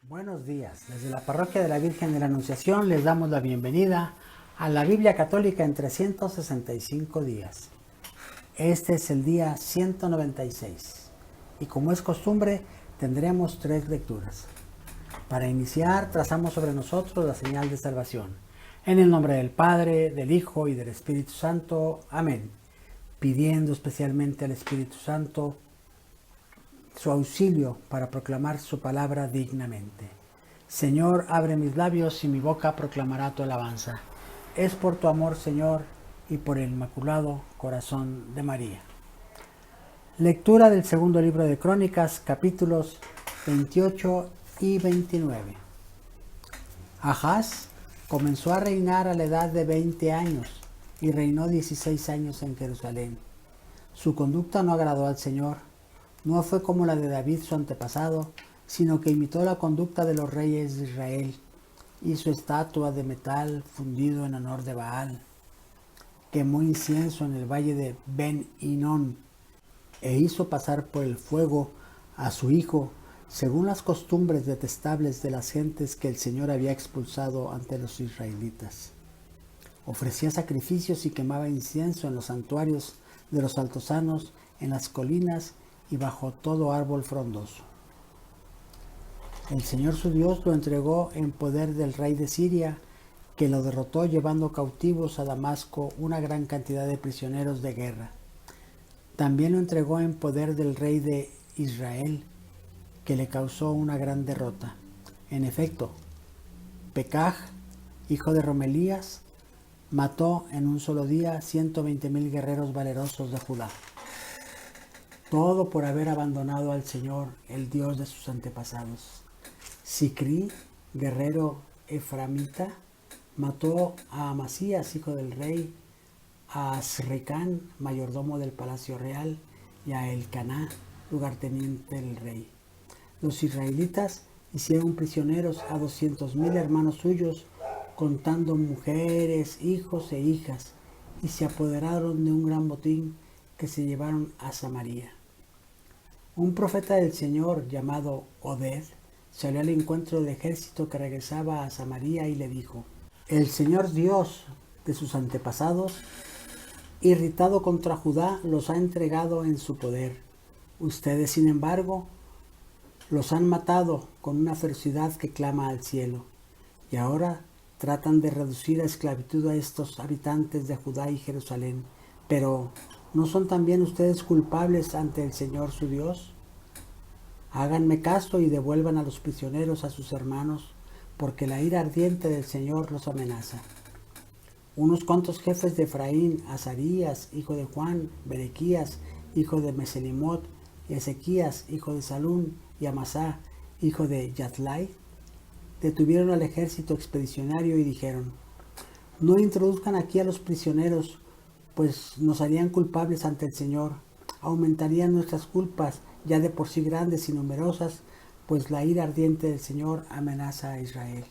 Buenos días, desde la Parroquia de la Virgen de la Anunciación les damos la bienvenida a la Biblia Católica en 365 días. Este es el día 196 y como es costumbre tendremos 3 lecturas. Para iniciar trazamos sobre nosotros la señal de salvación. En el nombre del Padre, del Hijo y del Espíritu Santo. Amén. Pidiendo especialmente al Espíritu Santo su auxilio para proclamar su palabra dignamente. Señor, abre mis labios y mi boca proclamará tu alabanza. Es por tu amor, Señor, y por el inmaculado corazón de María. Lectura del segundo libro de Crónicas, capítulos 28 y 29. Ahaz comenzó a reinar a la edad de 20 años y reinó 16 años en Jerusalén. Su conducta no agradó al Señor. No fue como la de David su antepasado, sino que imitó la conducta de los reyes de Israel. Hizo estatua de metal fundido en honor de Baal. Quemó incienso en el valle de Ben Hinnom e hizo pasar por el fuego a su hijo, según las costumbres detestables de las gentes que el Señor había expulsado ante los israelitas. Ofrecía sacrificios y quemaba incienso en los santuarios de los altosanos, en las colinas y bajo todo árbol frondoso. El Señor su Dios lo entregó en poder del rey de Siria, que lo derrotó llevando cautivos a Damasco una gran cantidad de prisioneros de guerra. También lo entregó en poder del rey de Israel, que le causó una gran derrota. En efecto, Pekaj, hijo de Romelías, mató en un solo día 120,000 guerreros valerosos de Judá. Todo por haber abandonado al Señor, el Dios de sus antepasados. Sicrí, guerrero eframita, mató a Amasías, hijo del rey, a Asricán, mayordomo del palacio real, y a Elcaná, lugarteniente del rey. Los israelitas hicieron prisioneros a 200,000 hermanos suyos, contando mujeres, hijos e hijas, y se apoderaron de un gran botín que se llevaron a Samaria. Un profeta del Señor llamado Oded salió al encuentro del ejército que regresaba a Samaria y le dijo: el Señor Dios de sus antepasados, irritado contra Judá, los ha entregado en su poder. Ustedes, sin embargo, los han matado con una ferocidad que clama al cielo. Y ahora tratan de reducir a esclavitud a estos habitantes de Judá y Jerusalén. Pero ¿no son también ustedes culpables ante el Señor su Dios? Háganme caso y devuelvan a los prisioneros a sus hermanos, porque la ira ardiente del Señor los amenaza. Unos cuantos jefes de Efraín, Azarías, hijo de Juan, Berequías, hijo de Meselimot, y Ezequías, hijo de Salún, y Amasá, hijo de Yatlai, detuvieron al ejército expedicionario y dijeron: no introduzcan aquí a los prisioneros, pues nos harían culpables ante el Señor, aumentarían nuestras culpas, ya de por sí grandes y numerosas, pues la ira ardiente del Señor amenaza a Israel.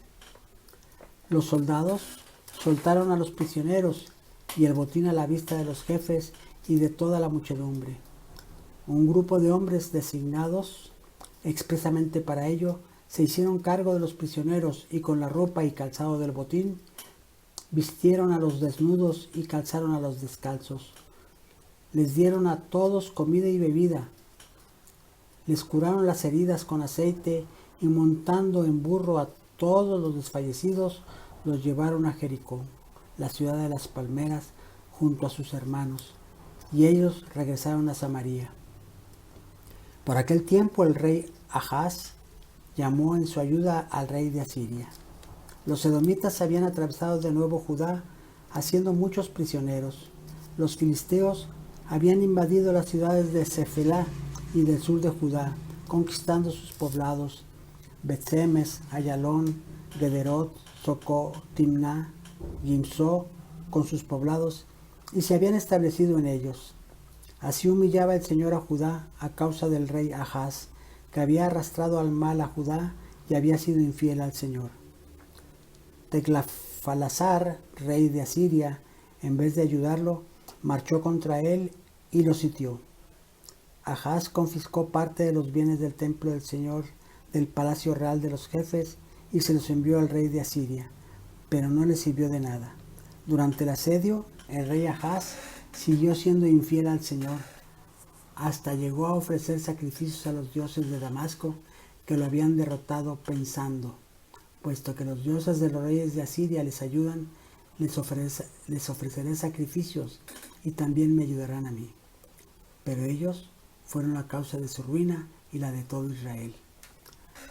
Los soldados soltaron a los prisioneros y el botín a la vista de los jefes y de toda la muchedumbre. Un grupo de hombres designados expresamente para ello se hicieron cargo de los prisioneros y con la ropa y calzado del botín vistieron a los desnudos y calzaron a los descalzos. Les dieron a todos comida y bebida. Les curaron las heridas con aceite y montando en burro a todos los desfallecidos, los llevaron a Jericó, la ciudad de las palmeras, junto a sus hermanos, y ellos regresaron a Samaria. Por aquel tiempo el rey Ahaz llamó en su ayuda al rey de Asiria. Los edomitas habían atravesado de nuevo Judá, haciendo muchos prisioneros. Los filisteos habían invadido las ciudades de Cefelá y del sur de Judá, conquistando sus poblados, Bet-Semes, Ayalón, Gederot, Socó, Timná, Gimsó, con sus poblados, y se habían establecido en ellos. Así humillaba el Señor a Judá a causa del rey Ahaz, que había arrastrado al mal a Judá y había sido infiel al Señor. Teglafalasar, rey de Asiria, en vez de ayudarlo, marchó contra él y lo sitió. Ahaz confiscó parte de los bienes del templo del Señor del palacio real de los jefes y se los envió al rey de Asiria, pero no le sirvió de nada. Durante el asedio, el rey Ahaz siguió siendo infiel al Señor, hasta llegó a ofrecer sacrificios a los dioses de Damasco que lo habían derrotado, pensando: puesto que los dioses de los reyes de Asiria les ayudan, les ofreceré sacrificios y también me ayudarán a mí. Pero ellos fueron la causa de su ruina y la de todo Israel.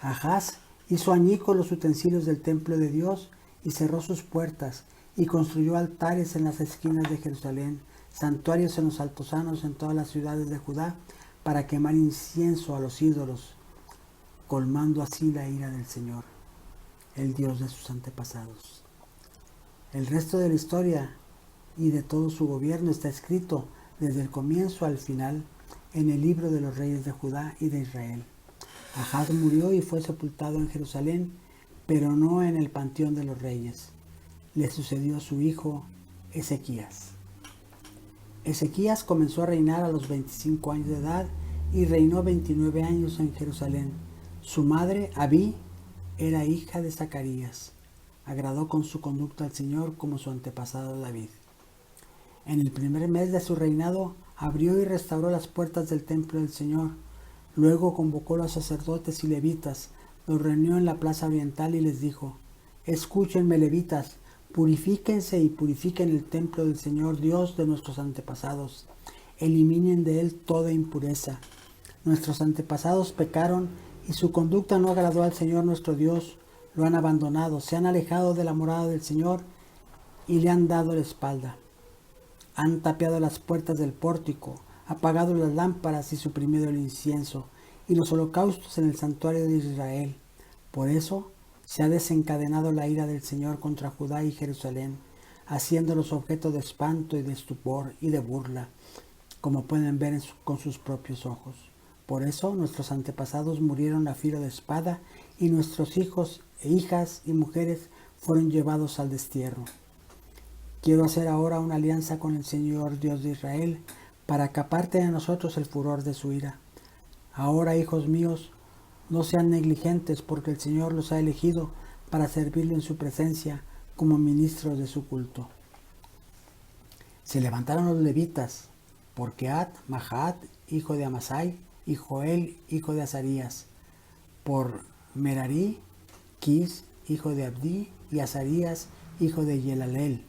Ahaz hizo añicos los utensilios del templo de Dios y cerró sus puertas y construyó altares en las esquinas de Jerusalén, santuarios en los altosanos en todas las ciudades de Judá, para quemar incienso a los ídolos, colmando así la ira del Señor, el Dios de sus antepasados. El resto de la historia y de todo su gobierno está escrito desde el comienzo al final en el libro de los reyes de Judá y de Israel. Ahaz murió y fue sepultado en Jerusalén, pero no en el panteón de los reyes. Le sucedió su hijo Ezequías. Ezequías comenzó a reinar a los 25 años de edad y reinó 29 años en Jerusalén. Su madre, Abí, era hija de Zacarías. Agradó con su conducta al Señor como su antepasado David. En el primer mes de su reinado abrió y restauró las puertas del templo del Señor. Luego convocó a los sacerdotes y levitas, los reunió en la plaza oriental y les dijo: escúchenme, levitas, purifíquense y purifiquen el templo del Señor Dios de nuestros antepasados. Eliminen de él toda impureza. Nuestros antepasados pecaron y su conducta no agradó al Señor nuestro Dios. Lo han abandonado, se han alejado de la morada del Señor y le han dado la espalda. Han tapiado las puertas del pórtico, apagado las lámparas y suprimido el incienso y los holocaustos en el santuario de Israel. Por eso se ha desencadenado la ira del Señor contra Judá y Jerusalén, haciéndolos objeto de espanto y de estupor y de burla, como pueden ver con sus propios ojos. Por eso nuestros antepasados murieron a filo de espada y nuestros hijos e hijas y mujeres fueron llevados al destierro. Quiero hacer ahora una alianza con el Señor Dios de Israel para que aparte de nosotros el furor de su ira. Ahora, hijos míos, no sean negligentes, porque el Señor los ha elegido para servirle en su presencia como ministros de su culto. Se levantaron los levitas, por Keat, Mahat, hijo de Amasai, y Joel, hijo de Azarías, por Merari, Quis, hijo de Abdí, y Azarías, hijo de Yelaleel,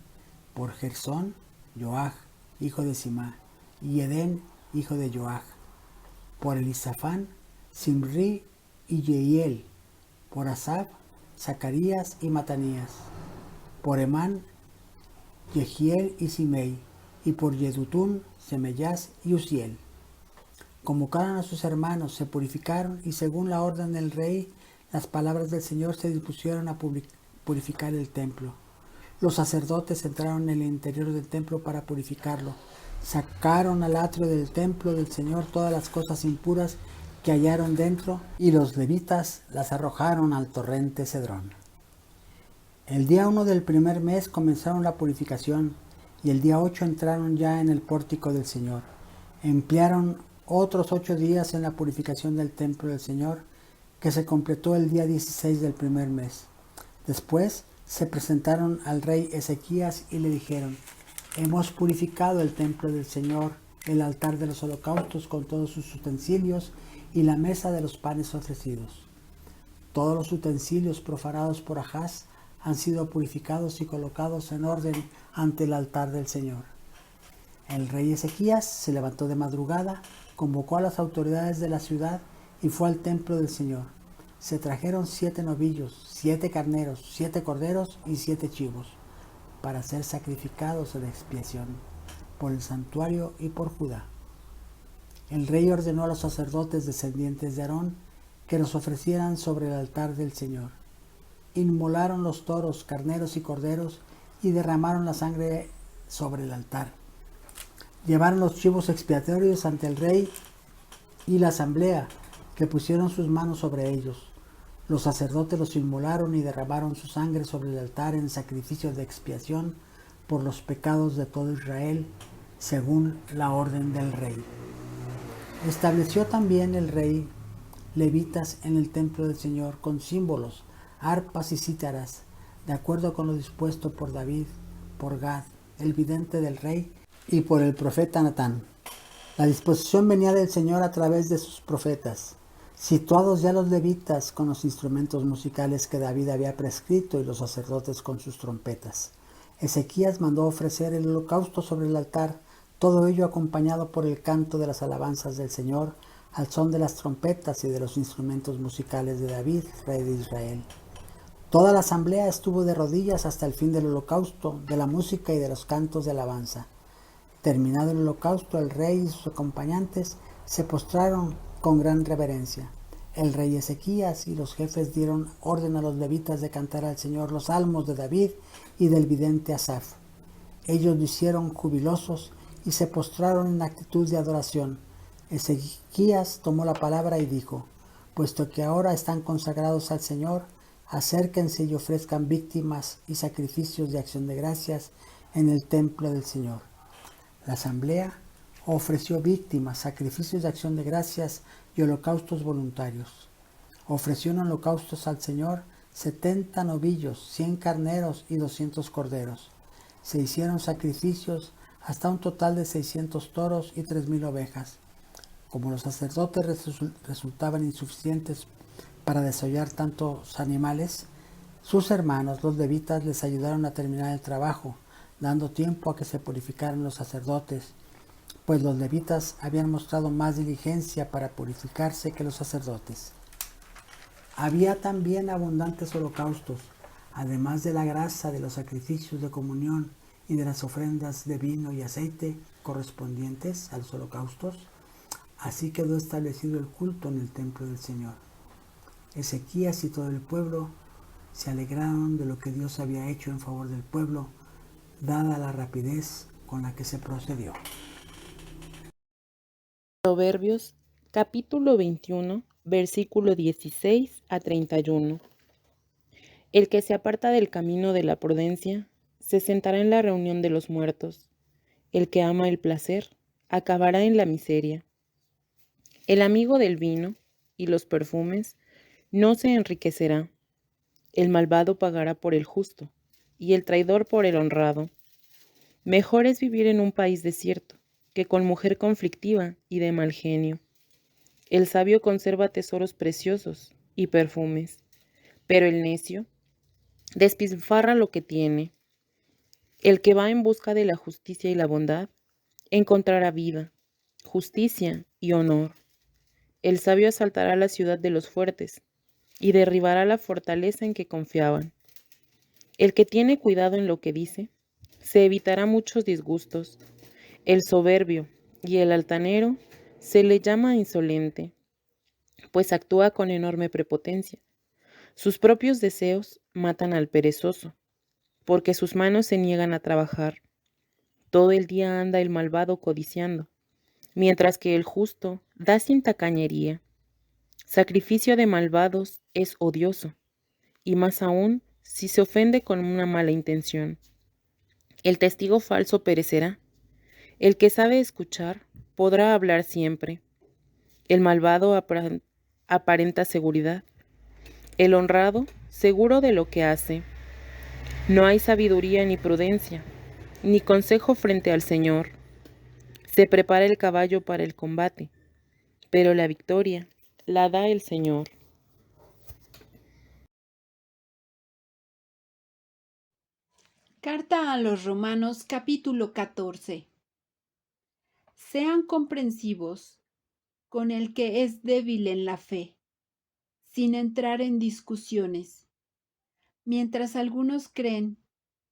por Gersón, Joach, hijo de Simá, y Edén, hijo de Joach, por Elisafán, Simri y Yehiel, por Asaf, Zacarías y Matanías, por Emán, Yehiel y Simei, y por Yedutún, Semeyás y Uziel. Convocaron a sus hermanos, se purificaron, y según la orden del rey, las palabras del Señor se dispusieron a purificar el templo. Los sacerdotes entraron en el interior del templo para purificarlo. Sacaron al atrio del templo del Señor todas las cosas impuras que hallaron dentro, y los levitas las arrojaron al torrente Cedrón. El día 1 del primer mes comenzaron la purificación, y el día 8 entraron ya en el pórtico del Señor. Emplearon otros 8 días en la purificación del templo del Señor, que se completó el día 16 del primer mes. Después se presentaron al rey Ezequías y le dijeron: hemos purificado el templo del Señor, el altar de los holocaustos con todos sus utensilios y la mesa de los panes ofrecidos. Todos los utensilios profanados por Ahaz han sido purificados y colocados en orden ante el altar del Señor. El rey Ezequías se levantó de madrugada, convocó a las autoridades de la ciudad y fue al templo del Señor. Se trajeron 7 novillos, 7 carneros, 7 corderos y 7 chivos, para ser sacrificados en expiación por el santuario y por Judá. El rey ordenó a los sacerdotes descendientes de Aarón que los ofrecieran sobre el altar del Señor. Inmolaron los toros, carneros y corderos y derramaron la sangre sobre el altar. Llevaron los chivos expiatorios ante el rey y la asamblea, que pusieron sus manos sobre ellos. Los sacerdotes los inmolaron y derramaron su sangre sobre el altar en sacrificios de expiación por los pecados de todo Israel, según la orden del rey. Estableció también el rey levitas en el templo del Señor con símbolos, arpas y cítaras, de acuerdo con lo dispuesto por David, por Gad, el vidente del rey, y por el profeta Natán. La disposición venía del Señor a través de sus profetas, situados ya los levitas con los instrumentos musicales que David había prescrito y los sacerdotes con sus trompetas. Ezequías mandó ofrecer el holocausto sobre el altar, todo ello acompañado por el canto de las alabanzas del Señor, al son de las trompetas y de los instrumentos musicales de David, rey de Israel. Toda la asamblea estuvo de rodillas hasta el fin del holocausto, de la música y de los cantos de alabanza. Terminado el holocausto, el rey y sus acompañantes se postraron con gran reverencia. El rey Ezequías y los jefes dieron orden a los levitas de cantar al Señor los salmos de David y del vidente Asaf. Ellos lo hicieron jubilosos y se postraron en actitud de adoración. Ezequías tomó la palabra y dijo: puesto que ahora están consagrados al Señor, acérquense y ofrezcan víctimas y sacrificios de acción de gracias en el templo del Señor. La asamblea ofreció víctimas, sacrificios de acción de gracias y holocaustos voluntarios. Ofreció en holocaustos al Señor 70 novillos, 100 carneros y 200 corderos. Se hicieron sacrificios hasta un total de 600 toros y 3000 ovejas. Como los sacerdotes resultaban insuficientes para desollar tantos animales, sus hermanos, los levitas, les ayudaron a terminar el trabajo, dando tiempo a que se purificaran los sacerdotes, pues los levitas habían mostrado más diligencia para purificarse que los sacerdotes. Había también abundantes holocaustos, además de la grasa de los sacrificios de comunión y de las ofrendas de vino y aceite correspondientes a los holocaustos. Así quedó establecido el culto en el templo del Señor. Ezequías y todo el pueblo se alegraron de lo que Dios había hecho en favor del pueblo, dada la rapidez con la que se procedió. Proverbios, capítulo 21, versículo 16 a 31. El que se aparta del camino de la prudencia, se sentará en la reunión de los muertos. El que ama el placer, acabará en la miseria. El amigo del vino y los perfumes no se enriquecerá. El malvado pagará por el justo, y el traidor por el honrado. Mejor es vivir en un país desierto, que con mujer conflictiva y de mal genio. El sabio conserva tesoros preciosos y perfumes, pero el necio despilfarra lo que tiene. El que va en busca de la justicia y la bondad, encontrará vida, justicia y honor. El sabio asaltará la ciudad de los fuertes y derribará la fortaleza en que confiaban. El que tiene cuidado en lo que dice, se evitará muchos disgustos. El soberbio y el altanero se le llama insolente, pues actúa con enorme prepotencia. Sus propios deseos matan al perezoso, porque sus manos se niegan a trabajar. Todo el día anda el malvado codiciando, mientras que el justo da sin tacañería. Sacrificio de malvados es odioso, y más aún si se ofende con una mala intención. El testigo falso perecerá. El que sabe escuchar podrá hablar siempre. El malvado aparenta seguridad. El honrado, seguro de lo que hace. No hay sabiduría ni prudencia, ni consejo frente al Señor. Se prepara el caballo para el combate, pero la victoria la da el Señor. Carta a los Romanos, capítulo 14. Sean comprensivos con el que es débil en la fe, sin entrar en discusiones. Mientras algunos creen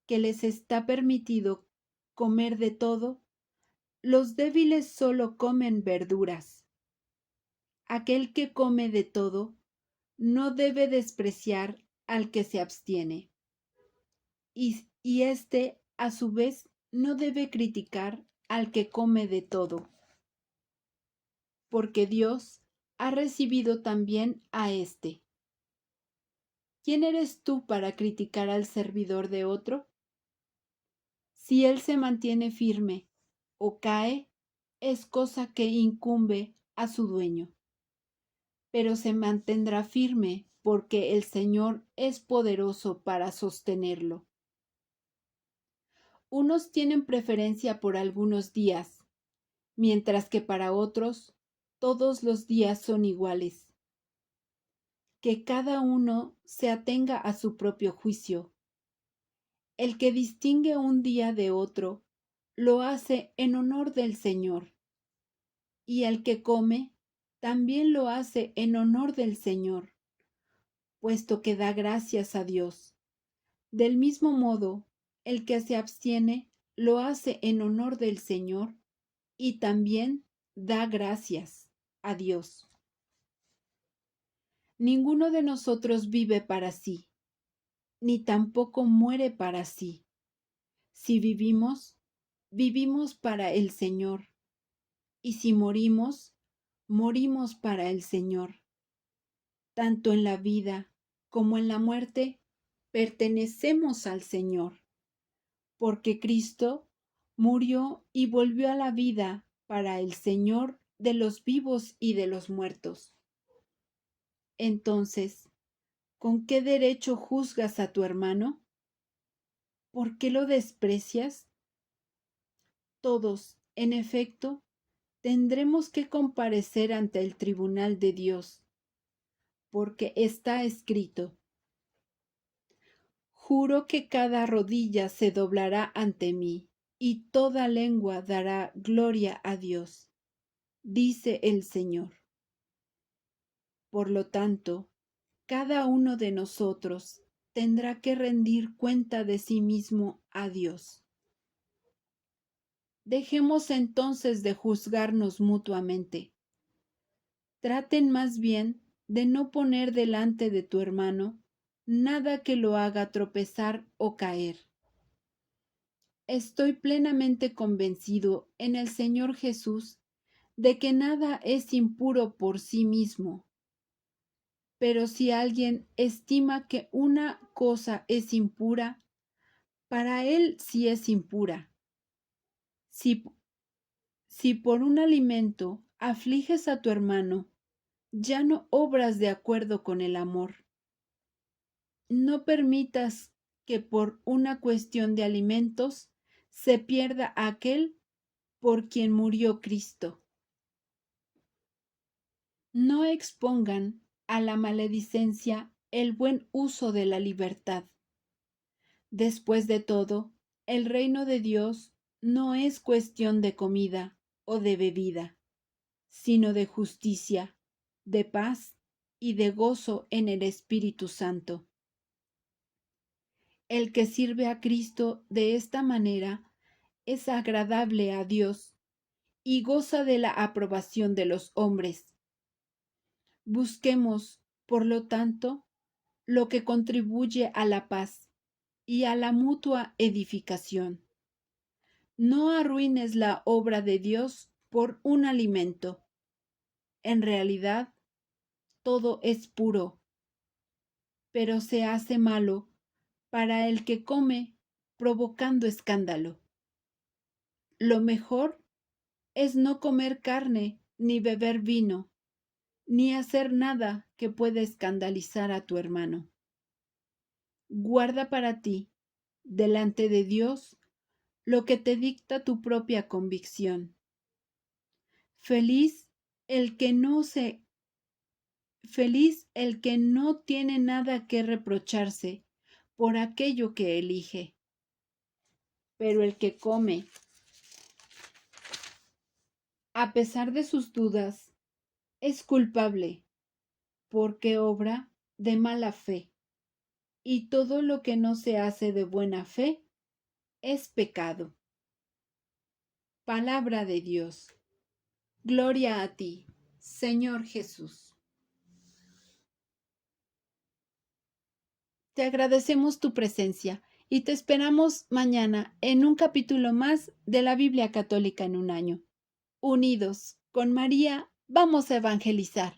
que les está permitido comer de todo, los débiles solo comen verduras. Aquel que come de todo no debe despreciar al que se abstiene. Y éste, a su vez, no debe criticar al que come de todo, porque Dios ha recibido también a éste. ¿Quién eres tú para criticar al servidor de otro? Si él se mantiene firme o cae, es cosa que incumbe a su dueño. pero se mantendrá firme porque el Señor es poderoso para sostenerlo. Unos tienen preferencia por algunos días, mientras que para otros todos los días son iguales. Que cada uno se atenga a su propio juicio. El que distingue un día de otro, lo hace en honor del Señor, y el que come, también lo hace en honor del Señor, puesto que da gracias a Dios. Del mismo modo, el que se abstiene, lo hace en honor del Señor, y también da gracias a Dios. Ninguno de nosotros vive para sí, ni tampoco muere para sí. Si vivimos, vivimos para el Señor, y si morimos, morimos para el Señor. Tanto en la vida como en la muerte, pertenecemos al Señor, porque Cristo murió y volvió a la vida para el Señor de los vivos y de los muertos. Entonces, ¿con qué derecho juzgas a tu hermano? ¿Por qué lo desprecias? Todos, en efecto, tendremos que comparecer ante el tribunal de Dios, porque está escrito: juro que cada rodilla se doblará ante mí, y toda lengua dará gloria a Dios, dice el Señor. Por lo tanto, cada uno de nosotros tendrá que rendir cuenta de sí mismo a Dios. Dejemos entonces de juzgarnos mutuamente. Traten más bien de no poner delante de tu hermano nada que lo haga tropezar o caer. Estoy plenamente convencido en el Señor Jesús de que nada es impuro por sí mismo. Pero si alguien estima que una cosa es impura, para él sí es impura. Si por un alimento afliges a tu hermano, ya no obras de acuerdo con el amor. No permitas que por una cuestión de alimentos se pierda aquel por quien murió Cristo. No expongan a la maledicencia el buen uso de la libertad. Después de todo, el reino de Dios no es cuestión de comida o de bebida, sino de justicia, de paz y de gozo en el Espíritu Santo. El que sirve a Cristo de esta manera es agradable a Dios y goza de la aprobación de los hombres. Busquemos, por lo tanto, lo que contribuye a la paz y a la mutua edificación. No arruines la obra de Dios por un alimento. En realidad, todo es puro, pero se hace malo para el que come, provocando escándalo. Lo mejor es no comer carne, ni beber vino, ni hacer nada que pueda escandalizar a tu hermano. Guarda para ti, delante de Dios, lo que te dicta tu propia convicción. Feliz el que no tiene nada que reprocharse por aquello que elige. Pero el que come, a pesar de sus dudas, es culpable, porque obra de mala fe, y todo lo que no se hace de buena fe es pecado. Palabra de Dios. Gloria a ti, Señor Jesús. Te agradecemos tu presencia y te esperamos mañana en un capítulo más de la Biblia Católica en un año. Unidos con María, vamos a evangelizar.